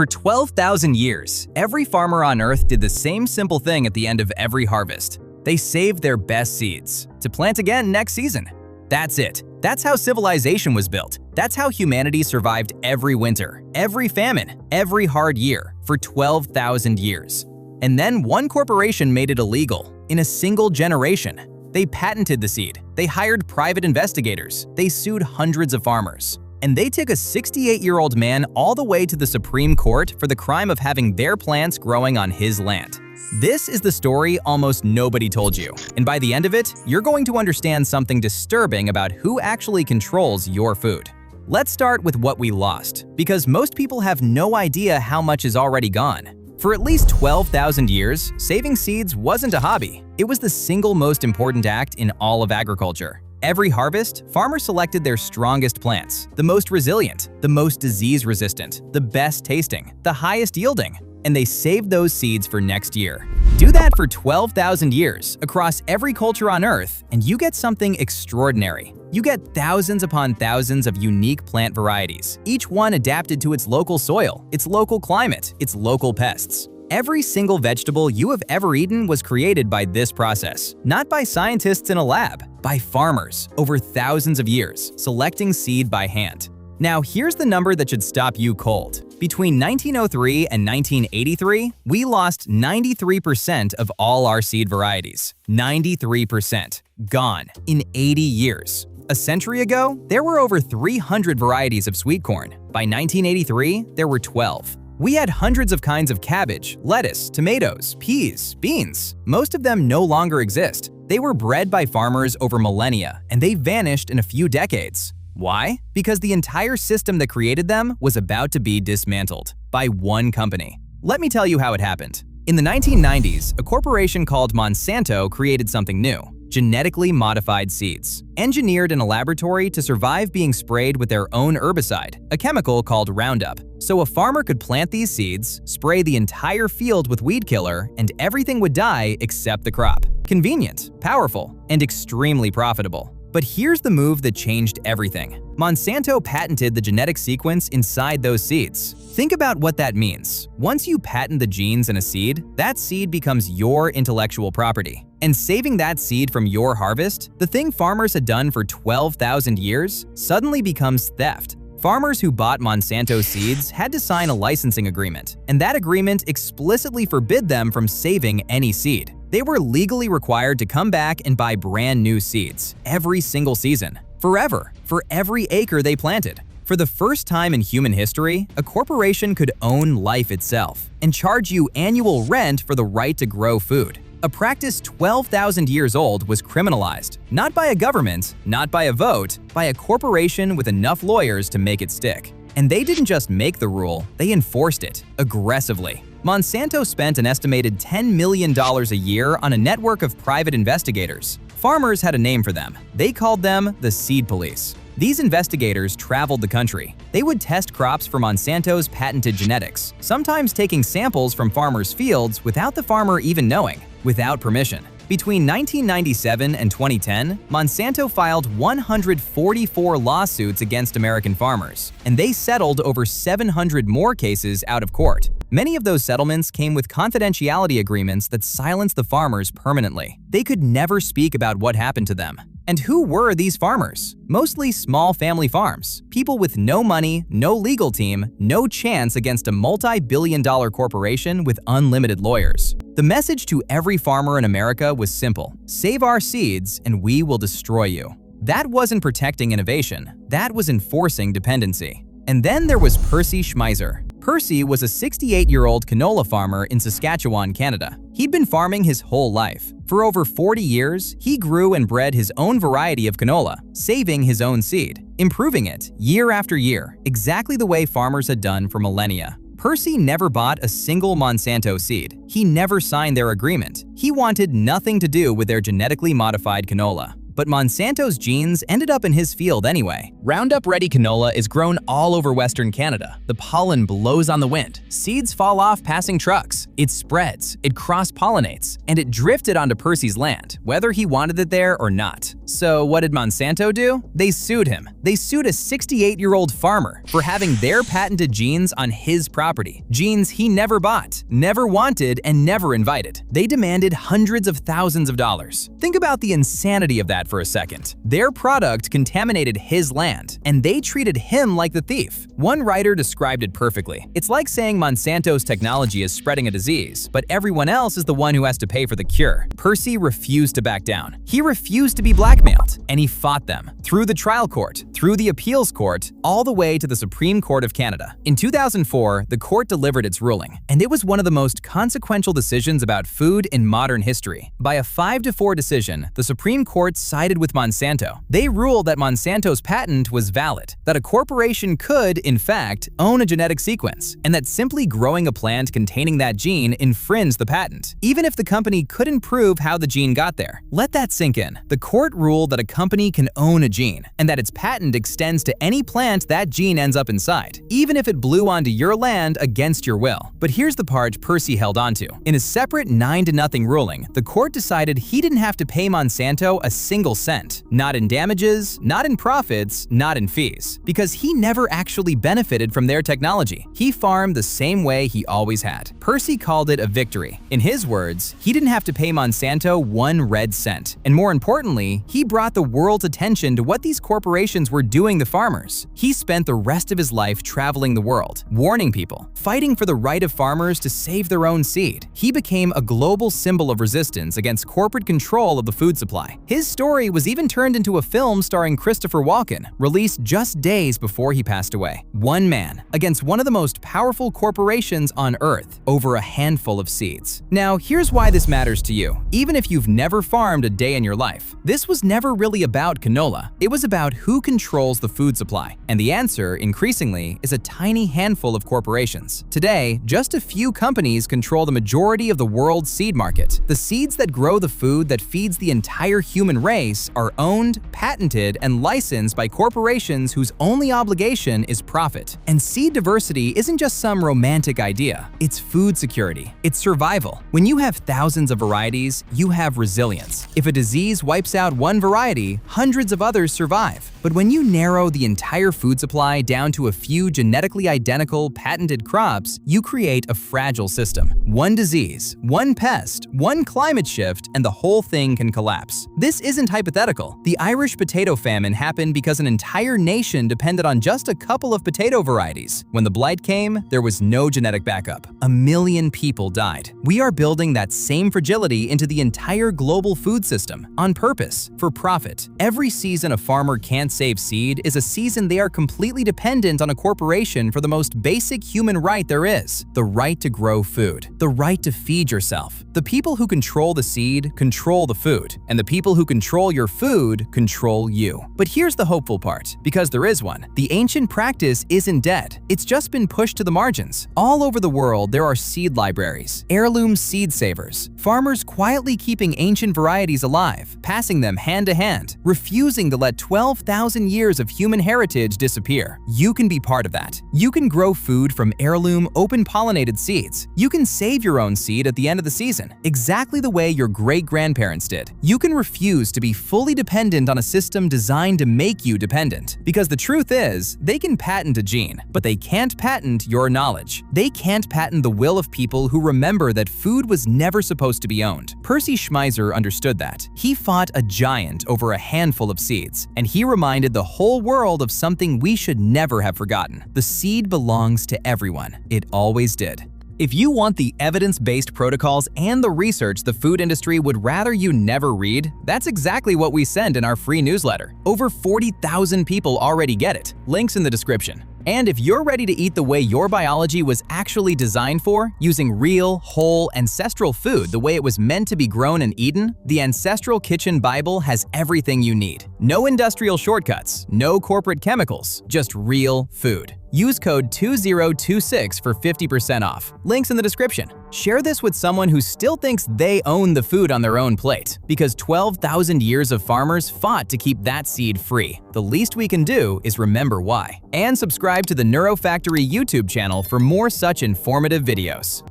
For 12,000 years, every farmer on Earth did the same simple thing at the end of every harvest. They saved their best seeds to plant again next season. That's it. That's how civilization was built. That's how humanity survived every winter, every famine, every hard year for 12,000 years. And then one corporation made it illegal in a single generation. They patented the seed. They hired private investigators. They sued hundreds of farmers. And they took a 68-year-old man all the way to the Supreme Court for the crime of having their plants growing on his land. This is the story almost nobody told you, and by the end of it, you're going to understand something disturbing about who actually controls your food. Let's start with what we lost, because most people have no idea how much is already gone. For at least 12,000 years, saving seeds wasn't a hobby. It was the single most important act in all of agriculture. Every harvest, farmers selected their strongest plants, the most resilient, the most disease-resistant, the best tasting, the highest yielding, and they saved those seeds for next year. Do that for 12,000 years across every culture on Earth, and you get something extraordinary. You get thousands upon thousands of unique plant varieties, each one adapted to its local soil, its local climate, its local pests. Every single vegetable you have ever eaten was created by this process, not by scientists in a lab, by farmers over thousands of years, selecting seed by hand. Now, here's the number that should stop you cold. Between 1903 and 1983, we lost 93% of all our seed varieties. 93%. Gone in 80 years. A century ago, there were over 300 varieties of sweet corn. By 1983, there were 12. We had hundreds of kinds of cabbage, lettuce, tomatoes, peas, beans. Most of them no longer exist. They were bred by farmers over millennia, and they vanished in a few decades. Why? Because the entire system that created them was about to be dismantled by one company. Let me tell you how it happened. In the 1990s, a corporation called Monsanto created something new: genetically modified seeds, engineered in a laboratory to survive being sprayed with their own herbicide, a chemical called Roundup. So a farmer could plant these seeds, spray the entire field with weed killer, and everything would die except the crop. Convenient, powerful, and extremely profitable. But here's the move that changed everything. Monsanto patented the genetic sequence inside those seeds. Think about what that means. Once you patent the genes in a seed, that seed becomes your intellectual property. And saving that seed from your harvest, the thing farmers had done for 12,000 years, suddenly becomes theft. Farmers who bought Monsanto seeds had to sign a licensing agreement, and that agreement explicitly forbid them from saving any seed. They were legally required to come back and buy brand new seeds every single season, forever, for every acre they planted. For the first time in human history, a corporation could own life itself and charge you annual rent for the right to grow food. A practice 12,000 years old was criminalized, not by a government, not by a vote, by a corporation with enough lawyers to make it stick. And they didn't just make the rule, they enforced it aggressively. Monsanto spent an estimated $10 million a year on a network of private investigators. Farmers had a name for them. They called them the Seed Police. These investigators traveled the country. They would test crops for Monsanto's patented genetics, sometimes taking samples from farmers' fields without the farmer even knowing, without permission. Between 1997 and 2010, Monsanto filed 144 lawsuits against American farmers, and they settled over 700 more cases out of court. Many of those settlements came with confidentiality agreements that silenced the farmers permanently. They could never speak about what happened to them. And who were these farmers? Mostly small family farms, people with no money, no legal team, no chance against a multi-billion-dollar corporation with unlimited lawyers. The message to every farmer in America was simple: save our seeds and we will destroy you. That wasn't protecting innovation, that was enforcing dependency. And then there was Percy Schmeiser. Percy was a 68-year-old canola farmer in Saskatchewan, Canada. He'd been farming his whole life. For over 40 years, he grew and bred his own variety of canola, saving his own seed, improving it year after year, exactly the way farmers had done for millennia. Percy never bought a single Monsanto seed. He never signed their agreement. He wanted nothing to do with their genetically modified canola. but Monsanto's genes ended up in his field anyway. Roundup-ready canola is grown all over Western Canada. The pollen blows on the wind, seeds fall off passing trucks, it spreads, it cross-pollinates, and it drifted onto Percy's land, whether he wanted it there or not. So what did Monsanto do? They sued him. They sued a 68-year-old farmer for having their patented genes on his property, genes he never bought, never wanted, and never invited. They demanded hundreds of thousands of dollars. Think about the insanity of that for a second. Their product contaminated his land, and they treated him like the thief. One writer described it perfectly. It's like saying Monsanto's technology is spreading a disease, but everyone else is the one who has to pay for the cure. Percy refused to back down. He refused to be blackmailed, and he fought them through the trial court, through the appeals court, all the way to the Supreme Court of Canada. In 2004, the court delivered its ruling, and it was one of the most consequential decisions about food in modern history. By a 5-4 decision, the Supreme Court sided with Monsanto. They ruled that Monsanto's patent was valid, that a corporation could, in fact, own a genetic sequence, and that simply growing a plant containing that gene infringed the patent, even if the company couldn't prove how the gene got there. Let that sink in. The court ruled that a company can own a gene, and that its patent extends to any plant that gene ends up inside, even if it blew onto your land against your will. But here's the part Percy held onto. In a separate 9-0 ruling, the court decided he didn't have to pay Monsanto a single cent, not in damages, not in profits, not in fees, because he never actually benefited from their technology. He farmed the same way he always had. Percy called it a victory. In his words, he didn't have to pay Monsanto 1 red cent. And more importantly, he brought the world's attention to what these corporations were doing to farmers. He spent the rest of his life traveling the world, warning people, fighting for the right of farmers to save their own seed. He became a global symbol of resistance against corporate control of the food supply. His story was even turned into a film starring Christopher Walken, released just days before he passed away. One man against one of the most powerful corporations on Earth over a handful of seeds. Now, here's why this matters to you, even if you've never farmed a day in your life. This was never really about canola. It was about who controls the food supply. And the answer, increasingly, is a tiny handful of corporations. Today, just a few companies control the majority of the world's seed market. The seeds that grow the food that feeds the entire human race are owned, patented, and licensed by corporations whose only obligation is profit. And seed diversity isn't just some romantic idea. It's food security. It's survival. When you have thousands of varieties, you have resilience. If a disease wipes out one variety, hundreds of others survive. But when you narrow the entire food supply down to a few genetically identical, patented crops, you create a fragile system. One disease, one pest, one climate shift, and the whole thing can collapse. This isn't hypothetical. The Irish potato famine happened because an entire nation depended on just a couple of potato varieties. When the blight came, there was no genetic backup. 1 million people died. We are building that same fragility into the entire global food system, on purpose, for profit. Every season a farmer can't save seed is a season they are completely dependent on a corporation for the most basic human right there is, the right to grow food, the right to feed yourself. The people who control the seed control the food, and the people who control your food control you. But here's the hopeful part, because there is one. The ancient practice isn't dead. It's just been pushed to the margins. All over the world, there are seed libraries, heirloom seed savers, farmers quietly keeping ancient varieties alive, passing them hand to hand, refusing to let 12,000 years of human heritage disappear. You can be part of that. You can grow food from heirloom, open-pollinated seeds. You can save your own seed at the end of the season, exactly the way your great-grandparents did. You can refuse to be fully dependent on a system designed to make you dependent. Because the truth is, they can patent a gene, but they can't patent your knowledge. They can't patent the will of people who remember that food was never supposed to be owned. Percy Schmeiser understood that. He fought a giant over a handful of seeds, and he reminded the whole world of something we should never have forgotten. The seed belongs to everyone. It always did. If you want the evidence-based protocols and the research the food industry would rather you never read, that's exactly what we send in our free newsletter. Over 40,000 people already get it. Links in the description. And if you're ready to eat the way your biology was actually designed for, using real, whole, ancestral food the way it was meant to be grown and eaten, the Ancestral Kitchen Bible has everything you need. No industrial shortcuts, no corporate chemicals, just real food. Use code 2026 for 50% off. Links in the description. Share this with someone who still thinks they own the food on their own plate, because 12,000 years of farmers fought to keep that seed free. The least we can do is remember why. And subscribe to the Neurofactory YouTube channel for more such informative videos.